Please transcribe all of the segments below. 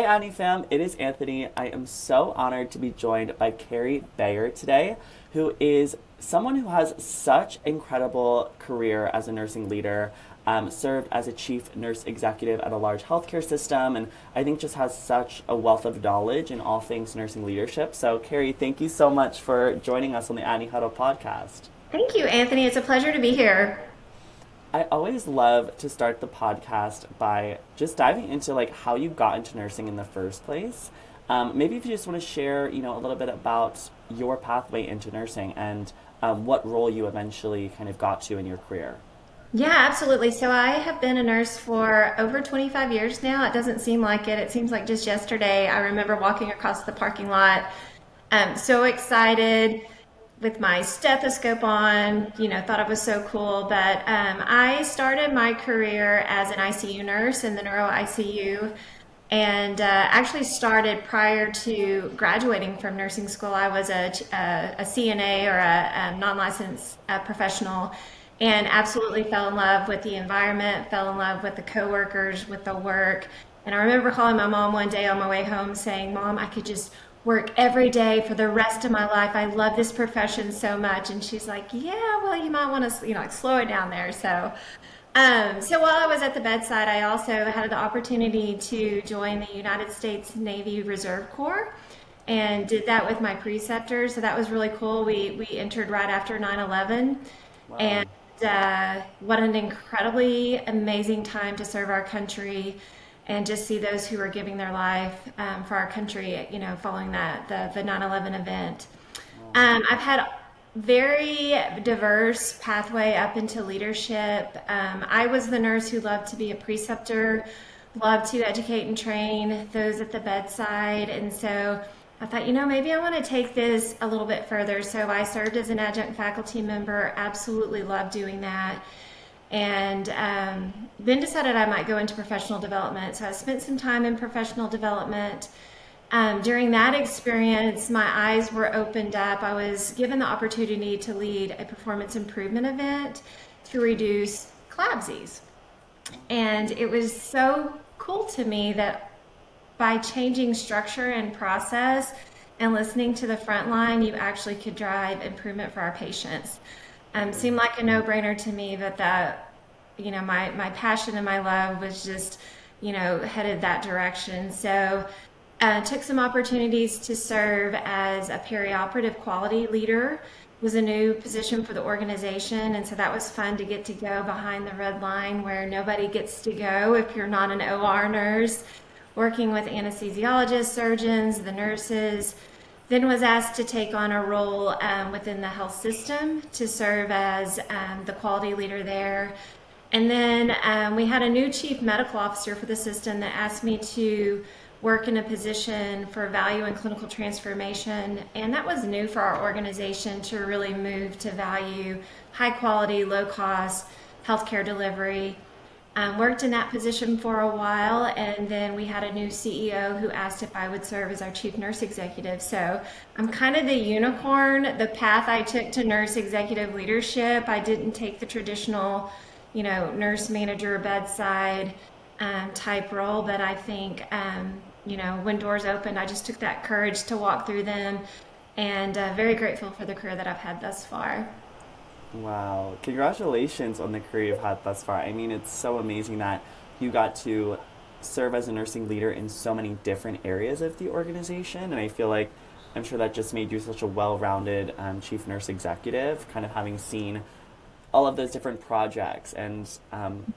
Adni fam, it is Anthony. I am so honored to be joined by Kerri today, who is someone who has such incredible career as a nursing leader, served as a chief nurse executive at a large healthcare system, and I think just has such a wealth of knowledge in all things nursing leadership. So, Kerri, thank you so much for joining us on the Adni Huddle podcast. Thank you, Anthony. It's a pleasure to be here. I always love to start the podcast by just diving into like how you got into nursing in the first place. Maybe if you just want to share, a little bit about your pathway into nursing and what role you eventually kind of got to in your career. Yeah, absolutely. So I have been a nurse for over 25 years now. It doesn't seem like it. It seems like just yesterday. I remember walking across the parking lot, so excited with my stethoscope on, thought it was so cool. But I started my career as an ICU nurse in the neuro ICU and actually started prior to graduating from nursing school. I was a CNA or a non-licensed professional and absolutely fell in love with the environment, fell in love with the coworkers, with the work. And I remember calling my mom one day on my way home saying, Mom, I could just work every day for the rest of my life. I love this profession so much. And she's like, yeah, well, you might want to, like slow it down there. So while I was at the bedside, I also had the opportunity to join the United States Navy Reserve Corps and did that with my preceptor. So that was really cool. We entered right after 9/11, and Wow. what an incredibly amazing time to serve our country and just see those who are giving their life for our country, following the 9/11 event. Wow. I've had very diverse pathway up into leadership. I was the nurse who loved to be a preceptor, loved to educate and train those at the bedside. And so I thought, maybe I want to take this a little bit further. So I served as an adjunct faculty member, absolutely loved doing that. And then decided I might go into professional development. So I spent some time in professional development. During that experience, my eyes were opened up. I was given the opportunity to lead a performance improvement event to reduce CLABSIs. And it was so cool to me that by changing structure and process and listening to the front line, you actually could drive improvement for our patients. Seemed like a no-brainer to me, but that, my passion and my love was just, headed that direction. So took some opportunities to serve as a perioperative quality leader. Was a new position for the organization, and so that was fun to get to go behind the red line where nobody gets to go if you're not an OR nurse, working with anesthesiologists, surgeons, the nurses. Then was asked to take on a role within the health system to serve as the quality leader there. And then we had a new chief medical officer for the system that asked me to work in a position for value and clinical transformation. And that was new for our organization to really move to value, high quality, low cost healthcare delivery. Worked in that position for a while, and then we had a new CEO who asked if I would serve as our chief nurse executive. So I'm kind of the unicorn, the path I took to nurse executive leadership. I didn't take the traditional, nurse manager, bedside type role, but I think, when doors opened, I just took that courage to walk through them, and very grateful for the career that I've had thus far. Wow. Congratulations on the career you've had thus far. I mean, it's so amazing that you got to serve as a nursing leader in so many different areas of the organization. And I feel like I'm sure that just made you such a well rounded chief nurse executive, kind of having seen all of those different projects and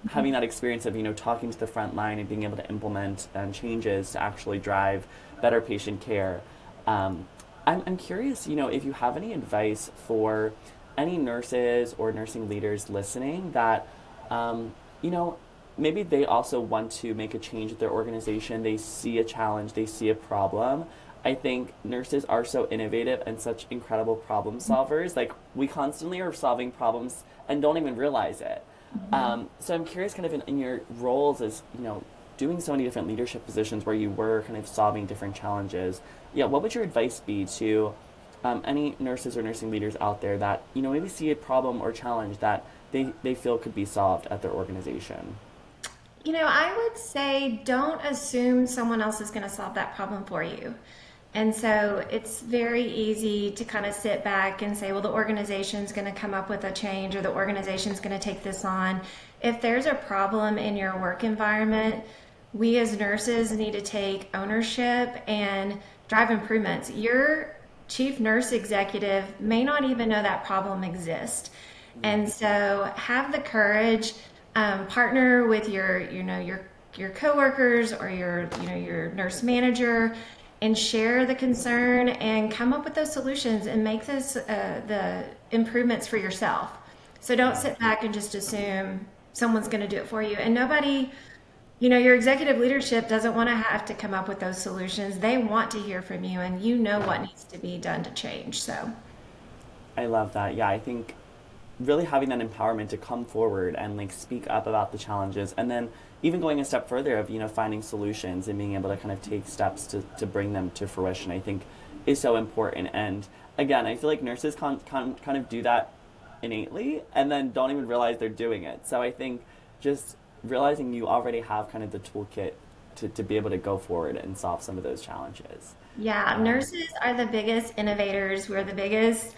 having that experience of, talking to the front line and being able to implement changes to actually drive better patient care. I'm curious, if you have any advice for any nurses or nursing leaders listening that, maybe they also want to make a change at their organization. They see a challenge, they see a problem. I think nurses are so innovative and such incredible problem solvers. Like, we constantly are solving problems and don't even realize it. So I'm curious, kind of in your roles as, doing so many different leadership positions where you were kind of solving different challenges. Yeah, what would your advice be to any nurses or nursing leaders out there that, maybe see a problem or challenge that they feel could be solved at their organization? I would say don't assume someone else is going to solve that problem for you. And so it's very easy to kind of sit back and say, well, the organization's going to come up with a change or the organization's going to take this on. If there's a problem in your work environment, we as nurses need to take ownership and drive improvements. Your chief nurse executive may not even know that problem exists. And so have the courage, partner with your coworkers or your nurse manager, and share the concern and come up with those solutions and make the improvements for yourself. So don't Yeah. sit back and just assume someone's going to do it for you. And nobody, your executive leadership doesn't want to have to come up with those solutions. They want to hear from you, and you know what Yeah. needs to be done to change. So, I love that. Yeah, I think really having that empowerment to come forward and like speak up about the challenges, and then even going a step further of finding solutions and being able to kind of take steps to bring them to fruition, I think is so important. And again, I feel like nurses kind of do that innately and then don't even realize they're doing it. So I think just realizing you already have kind of the toolkit to be able to go forward and solve some of those challenges. yeah, um, nurses are the biggest innovators. We're the biggest.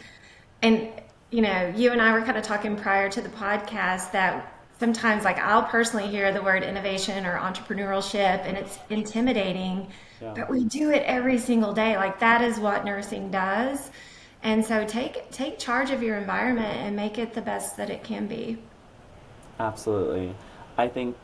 And, you and I were kind of talking prior to the podcast that sometimes, like, I'll personally hear the word innovation or entrepreneurship and it's intimidating, yeah. but we do it every single day. Like, that is what nursing does. And so take charge of your environment and make it the best that it can be. Absolutely. I think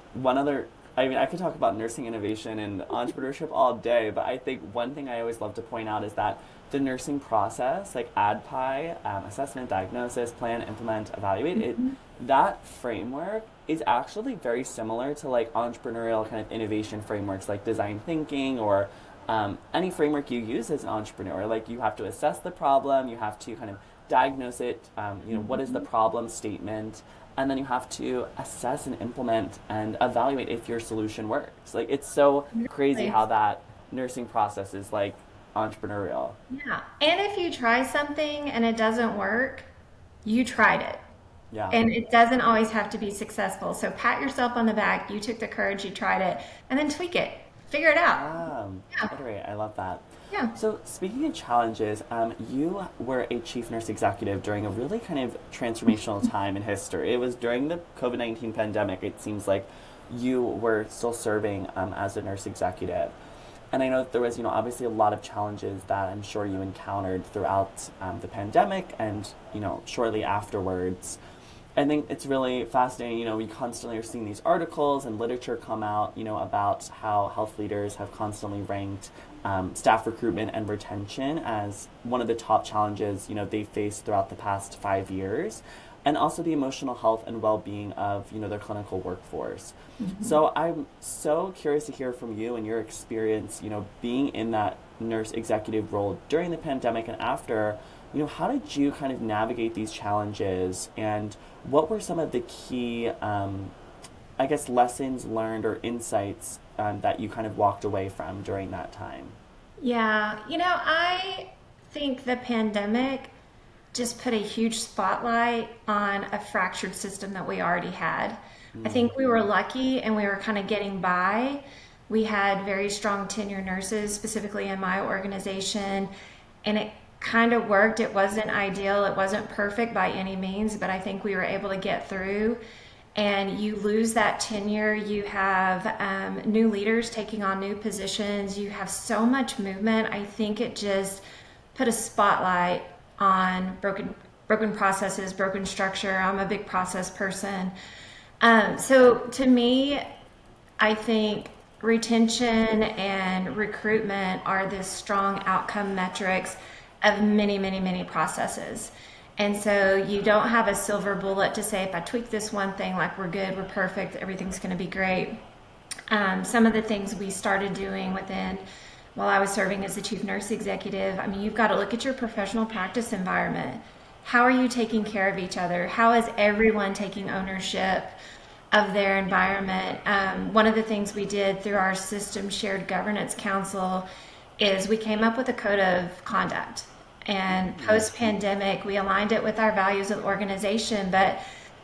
I mean, I could talk about nursing innovation and entrepreneurship all day, but I think one thing I always love to point out is that the nursing process, like ADPI, assessment, diagnosis, plan, implement, evaluate, that framework is actually very similar to like entrepreneurial kind of innovation frameworks like design thinking or any framework you use as an entrepreneur. Like you have to assess the problem, you have to kind of diagnose it, what is the problem statement, and then you have to assess and implement and evaluate if your solution works. Like it's so crazy Really. how that nursing process is like entrepreneurial. Yeah. And if you try something and it doesn't work, you tried it. Yeah. And it doesn't always have to be successful. So pat yourself on the back. You took the courage, you tried it, and then tweak it. Figure it out. Yeah. Yeah. Iterate. I love that. Yeah. So, speaking of challenges, you were a chief nurse executive during a really kind of transformational time in history. It was during the COVID-19 pandemic. It seems like you were still serving as a nurse executive. And I know that there was, obviously a lot of challenges that I'm sure you encountered throughout the pandemic and, shortly afterwards. I think it's really fascinating. We constantly are seeing these articles and literature come out, about how health leaders have constantly ranked staff recruitment and retention as one of the top challenges, they face throughout the past 5 years, and also the emotional health and well-being of, their clinical workforce. So I'm so curious to hear from you and your experience, being in that nurse executive role during the pandemic and after. How did you kind of navigate these challenges, and what were some of the key, I guess, lessons learned or insights that you kind of walked away from during that time? Yeah. I think the pandemic just put a huge spotlight on a fractured system that we already had. I Mm, think we were lucky and we were kind of getting by. We had very strong tenure nurses, specifically in my organization, and it kind of worked. It wasn't ideal, it wasn't perfect by any means, but I think we were able to get through. And you lose that tenure, you have new leaders taking on new positions, you have so much movement. I think it just put a spotlight on broken processes, broken structure. I'm a big process person. So to me, I think retention and recruitment are the strong outcome metrics of many, many, many processes. And so you don't have a silver bullet to say, if I tweak this one thing, like we're good, we're perfect, everything's going to be great. Some of the things we started doing while I was serving as the chief nurse executive, I mean, you've got to look at your professional practice environment. How are you taking care of each other? How is everyone taking ownership of their environment? One of the things we did through our system shared governance council is we came up with a code of conduct. And mm, post pandemic, we aligned it with our values of the organization, but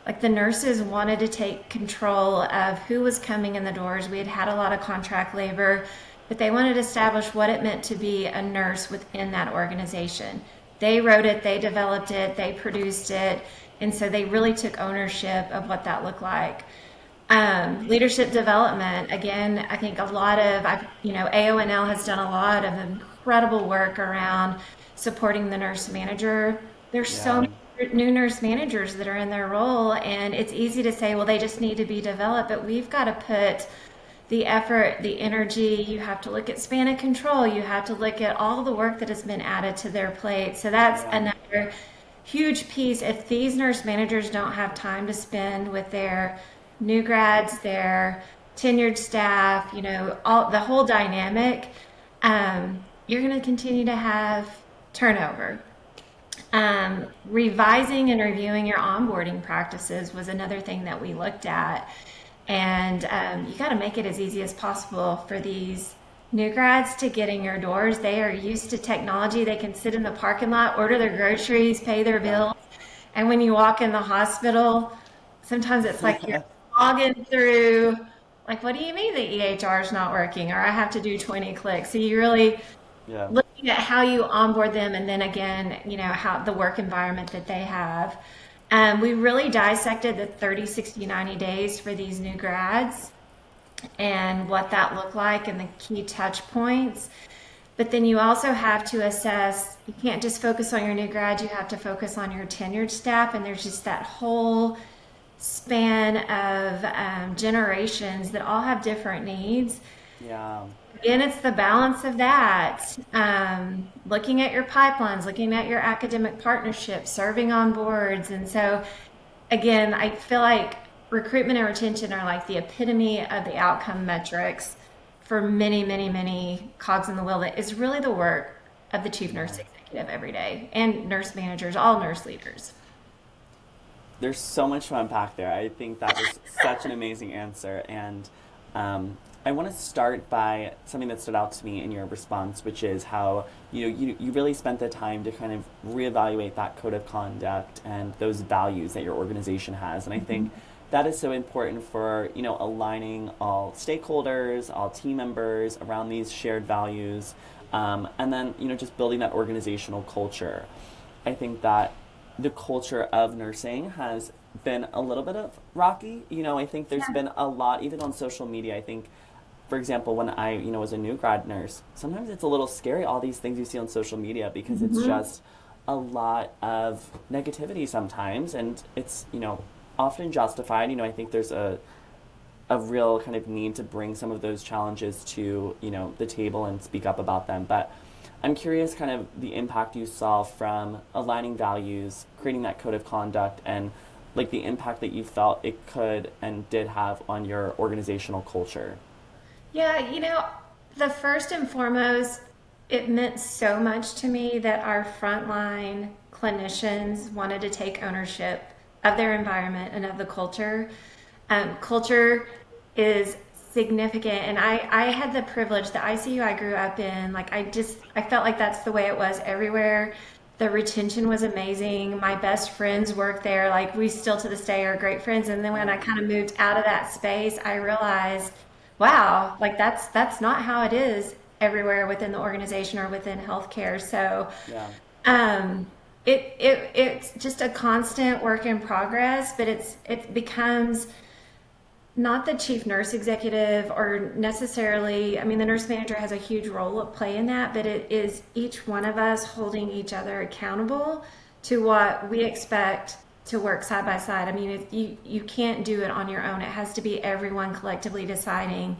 Like the nurses wanted to take control of who was coming in the doors. We had had a lot of contract labor, but they wanted to establish what it meant to be a nurse within that organization. They wrote it, they developed it, they produced it, and so they really took ownership of what that looked like. Leadership development, again, I think a lot of, AONL has done a lot of incredible work around supporting the nurse manager. There's so Yeah. many new nurse managers that are in their role, and it's easy to say, well, they just need to be developed, but we've got to put the effort, the energy. You have to look at span of control. You have to look at all the work that has been added to their plate. So that's Yeah. another huge piece. If these nurse managers don't have time to spend with their new grads, their tenured staff, all the whole dynamic, you're going to continue to have turnover. Revising and reviewing your onboarding practices was another thing that we looked at. And you got to make it as easy as possible for these new grads to get in your doors. They are used to technology. They can sit in the parking lot, order their groceries, pay their Yeah. bills. And when you walk in the hospital, sometimes it's like you're logging through, like, what do you mean the EHR is not working? Or I have to do 20 clicks. So you really Yeah. looking at how you onboard them, and then again, how the work environment that they have. We really dissected the 30, 60, 90 days for these new grads and what that looked like and the key touch points. But then you also have to assess, you can't just focus on your new grads, you have to focus on your tenured staff. And there's just that whole span of generations that all have different needs. Yeah. Again, it's the balance of that. Looking at your pipelines, looking at your academic partnerships, serving on boards. And so, again, I feel like recruitment and retention are like the epitome of the outcome metrics for many, many, many cogs in the wheel. That is really the work of the chief nurse executive every day and nurse managers, all nurse leaders. There's so much to unpack there. I think that was such an amazing answer. And I want to start by something that stood out to me in your response, which is how you really spent the time to kind of reevaluate that code of conduct and those values that your organization has. And I think that is so important for aligning all stakeholders, all team members around these shared values, and then just building that organizational culture. I think that the culture of nursing has been a little bit of rocky. I think there's been a lot, even on social media. I think, for example, when I, was a new grad nurse, sometimes it's a little scary, all these things you see on social media, because it's just a lot of negativity sometimes, and it's, often justified. I think there's a real kind of need to bring some of those challenges to, the table and speak up about them. But I'm curious kind of the impact you saw from aligning values, creating that code of conduct, and like the impact that you felt it could and did have on your organizational culture. Yeah, the first and foremost, it meant so much to me that our frontline clinicians wanted to take ownership of their environment and of the culture. Culture is significant, and I had the privilege, the ICU I grew up in, like I felt like that's the way it was everywhere. The retention was amazing. My best friends work there. Like we still to this day are great friends. And then when I kind of moved out of that space, I realized, wow, like that's not how it is everywhere within the organization or within healthcare. So Yeah. um, it's just a constant work in progress, but it becomes not the chief nurse executive or necessarily, I mean, the nurse manager has a huge role to play in that, but it is each one of us holding each other accountable to what we expect to work side by side. I mean, you can't do it on your own. It has to be everyone collectively deciding,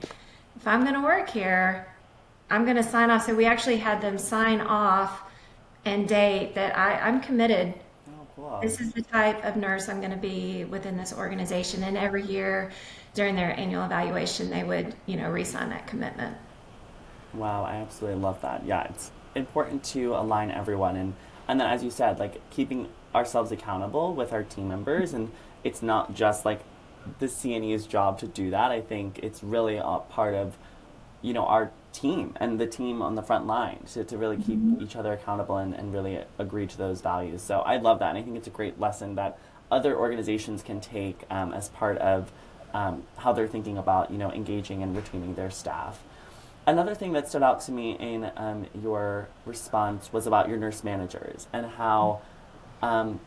if I'm going to work here, I'm going to sign off. So we actually had them sign off and date that I'm committed. Oh, cool. This is the type of nurse I'm going to be within this organization. And every year during their annual evaluation, they would, re-sign that commitment. Wow, I absolutely love that. Yeah, it's important to align everyone, and then as you said, like keeping ourselves accountable with our team members, and it's not just like the CNE's job to do that. I think it's really a part of our team and the team on the front line to really keep each other accountable and really agree to those values. So I love that, and I think it's a great lesson that other organizations can take as part of how they're thinking about engaging and retaining their staff. Another thing that stood out to me in your response was about your nurse managers and how um,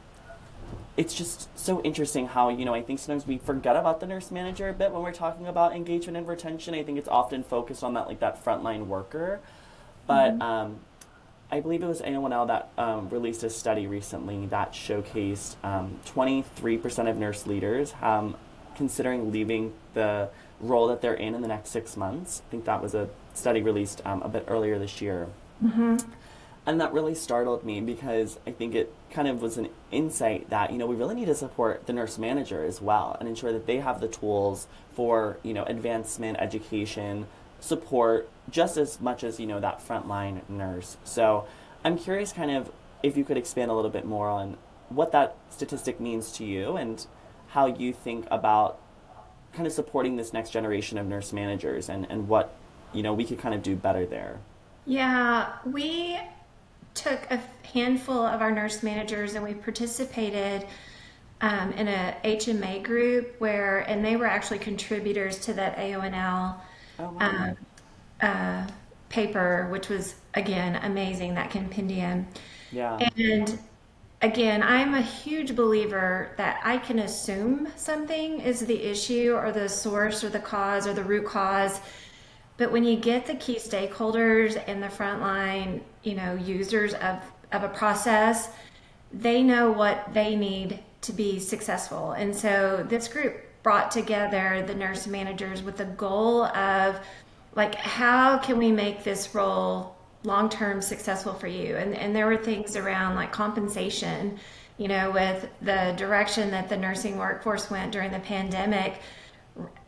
it's just so interesting how I think sometimes we forget about the nurse manager a bit when we're talking about engagement and retention. I think it's often focused on that that frontline worker, but I believe it was AONL that released a study recently that showcased 23% of nurse leaders considering leaving the role that they're in the next 6 months. I think that was a study released a bit earlier this year. And that really startled me because I think it kind of was an insight that, we really need to support the nurse manager as well and ensure that they have the tools for, advancement, education, support, just as much as, that frontline nurse. So I'm curious kind of if you could expand a little bit more on what that statistic means to you and how you think about kind of supporting this next generation of nurse managers and what, we could kind of do better there. Yeah, we took a handful of our nurse managers and we participated in a HMA group and they were actually contributors to that AONL Oh, wow. um, uh, paper, which was again amazing, that compendium. Yeah. And again, I'm a huge believer that I can assume something is the issue or the source or the cause or the root cause. But when you get the key stakeholders and the frontline, users of a process, they know what they need to be successful. And so this group brought together the nurse managers with the goal of like, how can we make this role long-term successful for you? And there were things around like compensation, with the direction that the nursing workforce went during the pandemic.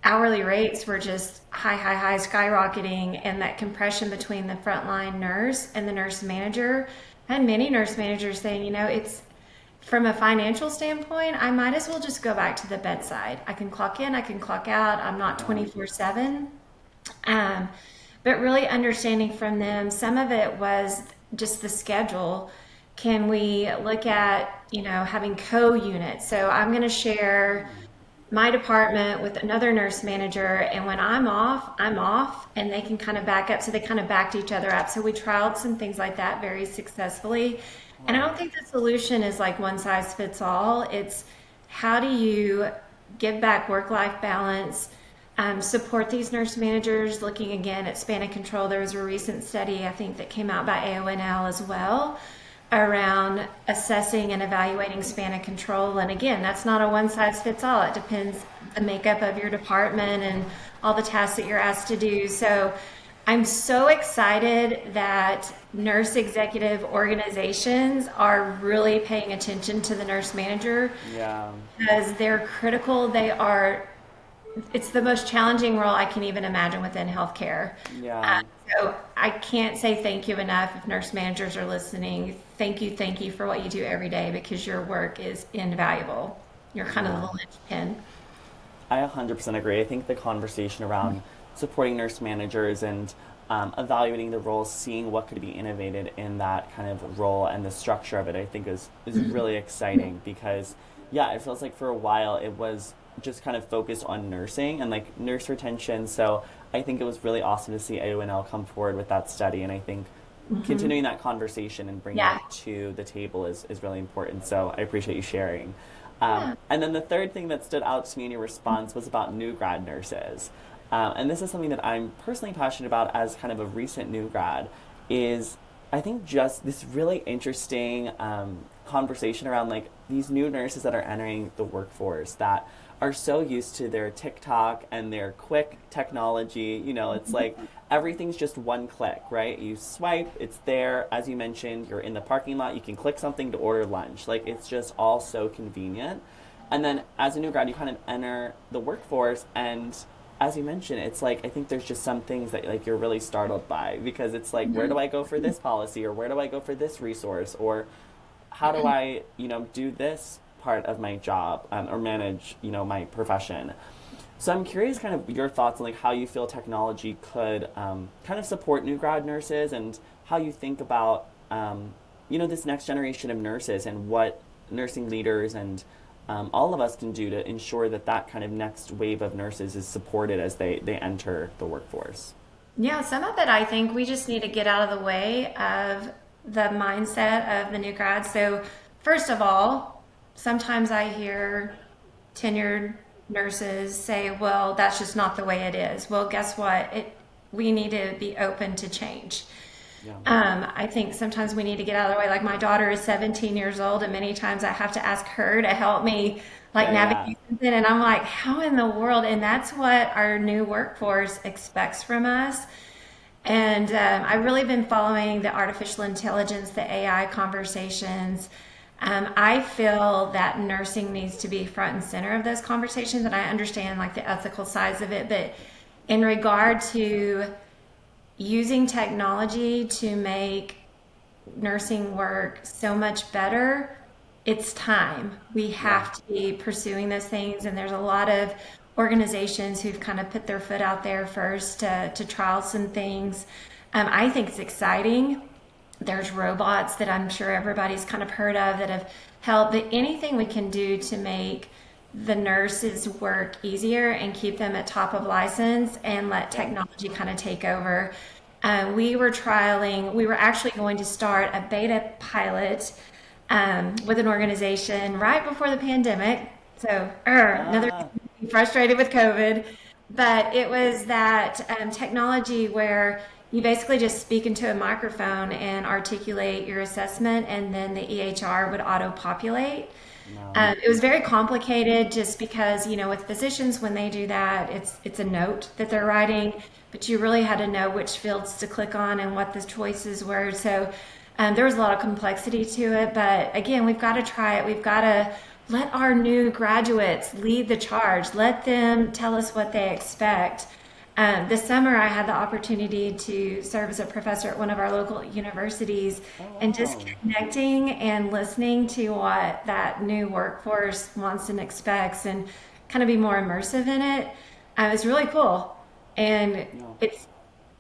Hourly rates were just high, skyrocketing, and that compression between the frontline nurse and the nurse manager. And many nurse managers saying, it's from a financial standpoint, I might as well just go back to the bedside. I can clock in, I can clock out. I'm not Yeah. 24/7. Um, but really understanding from them, some of it was just the schedule. Can we look at, having co-units? So I'm going to share my department with another nurse manager, and when I'm off, and they can kind of back up. So they kind of backed each other up. So we trialed some things like that very successfully. And I Wow. don't think the solution is like one size fits all. It's how do you give back work-life balance, support these nurse managers, looking again at span of control. There was a recent study, I think, that came out by AONL as well around assessing and evaluating span of control. And again, that's not a one size fits all. It depends the makeup of your department and all the tasks that you're asked to do. So I'm so excited that nurse executive organizations are really paying attention to the nurse manager Yeah. because they're critical. It's the most challenging role I can even imagine within healthcare. Yeah. So I can't say thank you enough. If nurse managers are listening, thank you for what you do every day because your work is invaluable. You're kind of Yeah. the linchpin. I 100% agree. I think the conversation around supporting nurse managers and evaluating the role, seeing what could be innovated in that kind of role and the structure of it, I think is really exciting because, yeah, it feels like for a while it was just kind of focused on nursing and like nurse retention. So I think it was really awesome to see AONL come forward with that study. And I think continuing that conversation and bringing Yeah. it to the table is really important. So I appreciate you sharing. Yeah. And then the third thing that stood out to me in your response was about new grad nurses. And this is something that I'm personally passionate about as kind of a recent new grad is I think just this really interesting conversation around like these new nurses that are entering the workforce that are so used to their TikTok and their quick technology. It's like everything's just one click, right? You swipe, it's there. As you mentioned, you're in the parking lot, you can click something to order lunch. Like it's just all so convenient. And then as a new grad, you kind of enter the workforce and as you mentioned, it's like I think there's just some things that like you're really startled by because it's like where do I go for this policy or where do I go for this resource or how do I do this part of my job or manage my profession. So I'm curious kind of your thoughts on like how you feel technology could kind of support new grad nurses and how you think about this next generation of nurses and what nursing leaders and all of us can do to ensure that that kind of next wave of nurses is supported as they enter the workforce. Yeah, some of it I think we just need to get out of the way of the mindset of the new grads. So, first of all, sometimes I hear tenured nurses say, well, that's just not the way it is. Well, guess what? We need to be open to change. Yeah. I think sometimes we need to get out of the way. Like my daughter is 17 years old, and many times I have to ask her to help me like Yeah, yeah. navigate something. And I'm like, how in the world? And that's what our new workforce expects from us. And I've really been following the artificial intelligence, the AI conversations. I feel that nursing needs to be front and center of those conversations, and I understand like the ethical sides of it. But in regard to using technology to make nursing work so much better, it's time. We Yeah. have to be pursuing those things, and there's a lot of organizations who've kind of put their foot out there first to trial some things. I think it's exciting. There's robots that I'm sure everybody's kind of heard of that have helped, but anything we can do to make the nurses work easier and keep them at top of license and let Yeah. technology kind of take over. We were actually going to start a beta pilot with an organization right before the pandemic. So, another Ah, frustrated with COVID, but it was that technology where you basically just speak into a microphone and articulate your assessment, and then the EHR would auto populate. no. It was very complicated just because, with physicians, when they do that, it's a note that they're writing, but you really had to know which fields to click on and what the choices were. So there was a lot of complexity to it. But again, we've got to try it. We've got to let our new graduates lead the charge. Let them tell us what they expect. This summer, I had the opportunity to serve as a professor at one of our local universities, Oh, and just wow. connecting and listening to what that new workforce wants and expects, and kind of be more immersive in it. Was really cool. And No. it's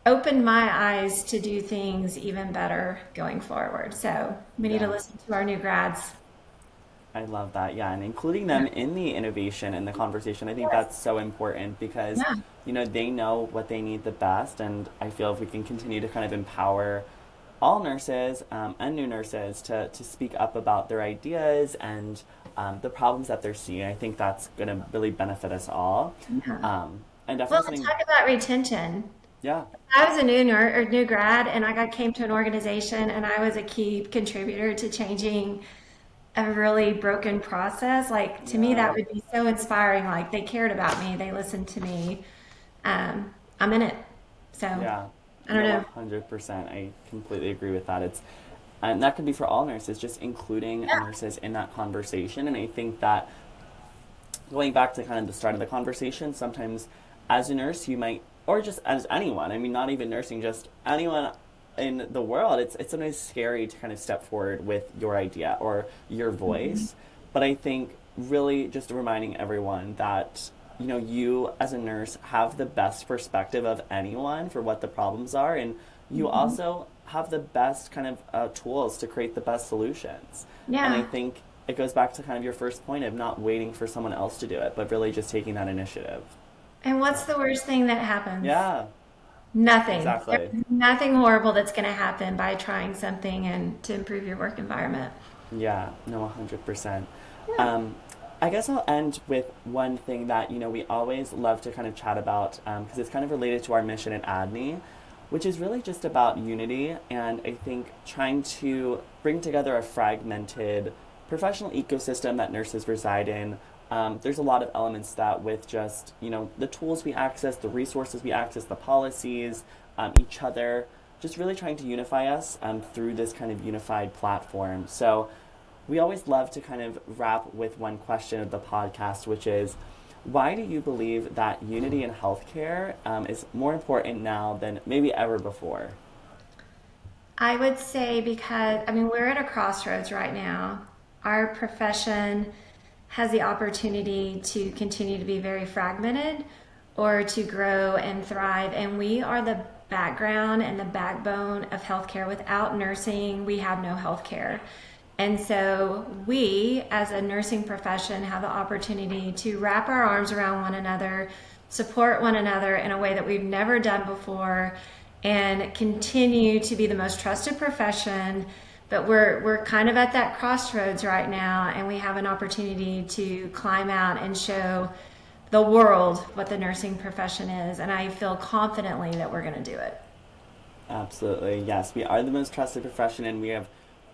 opened my eyes to do things even better going forward. So we need to Yeah. listen to our new grads. I love that. Yeah, and including them in the innovation and the conversation, I think Yes. that's so important because, Yeah. they know what they need the best. And I feel if we can continue to kind of empower all nurses and new nurses to speak up about their ideas and the problems that they're seeing, I think that's going to really benefit us all. Yeah. And Well, definitely let's something, talk about retention. yeah, I was a new grad, and came to an organization, and I was a key contributor to changing a really broken process. Like to me, yeah. that would be so inspiring. Like they cared about me, they listened to me. I'm in it, so Yeah, I don't no, know. 100%. I completely agree with that. And that can be for all nurses, just including Yeah. nurses in that conversation. And I think that going back to kind of the start of the conversation, sometimes as a nurse, you might, or just as anyone, I mean, not even nursing, just anyone in the world, it's sometimes scary to kind of step forward with your idea or your voice. But I think really just reminding everyone that, you as a nurse have the best perspective of anyone for what the problems are. And you Mhm. also have the best kind of tools to create the best solutions. And I Yeah. think it goes back to kind of your first point of not waiting for someone else to do it, but really just taking that initiative. And what's So, the worst thing that happens? yeah, Nothing. exactly. There's nothing horrible that's going to happen by trying something and to improve your work environment. Yeah, no, 100%. Yeah. Um, I guess I'll end with one thing that, we always love to kind of chat about because it's kind of related to our mission at Adni, which is really just about unity. And I think trying to bring together a fragmented professional ecosystem that nurses reside in. There's a lot of elements that with just, the tools we access, the resources we access, the policies, each other, just really trying to unify us through this kind of unified platform. So we always love to kind of wrap with one question of the podcast, which is why do you believe that unity in healthcare is more important now than maybe ever before? I would say because, we're at a crossroads right now. Our profession has the opportunity to continue to be very fragmented or to grow and thrive. And we are the background and the backbone of healthcare. Without nursing, we have no healthcare. And so we, as a nursing profession, have the opportunity to wrap our arms around one another, support one another in a way that we've never done before, and continue to be the most trusted profession. But we're kind of at that crossroads right now, and we have an opportunity to climb out and show the world what the nursing profession is. And I feel confidently that we're going to do it. Absolutely. Yes, we are the most trusted profession and we have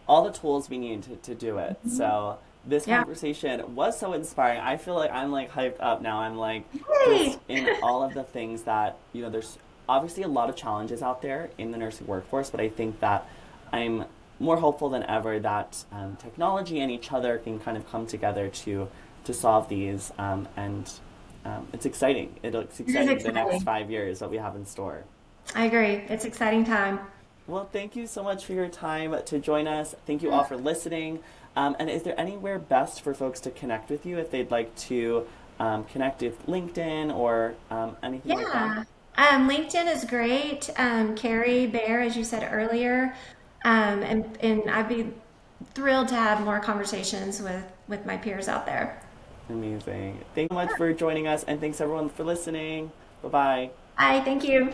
all the tools we need to do it. So this Yeah. conversation was so inspiring. I feel like I'm like hyped up now. I'm like Hey. just in all of the things that, there's obviously a lot of challenges out there in the nursing workforce, but I think that I'm more hopeful than ever that technology and each other can kind of come together to solve these. And it's exciting. It's It is exciting the next exciting. 5 years that we have in store. I agree. It's exciting time. Well, thank you so much for your time to join us. Thank you all for listening. And is there anywhere best for folks to connect with you if they'd like to connect with LinkedIn or anything like that? Yeah. LinkedIn is great. Kerri Bear, as you said earlier. And I'd be thrilled to have more conversations with my peers out there. Amazing. Thank you so much for joining us, and thanks everyone for listening. Bye bye. Hi, thank you.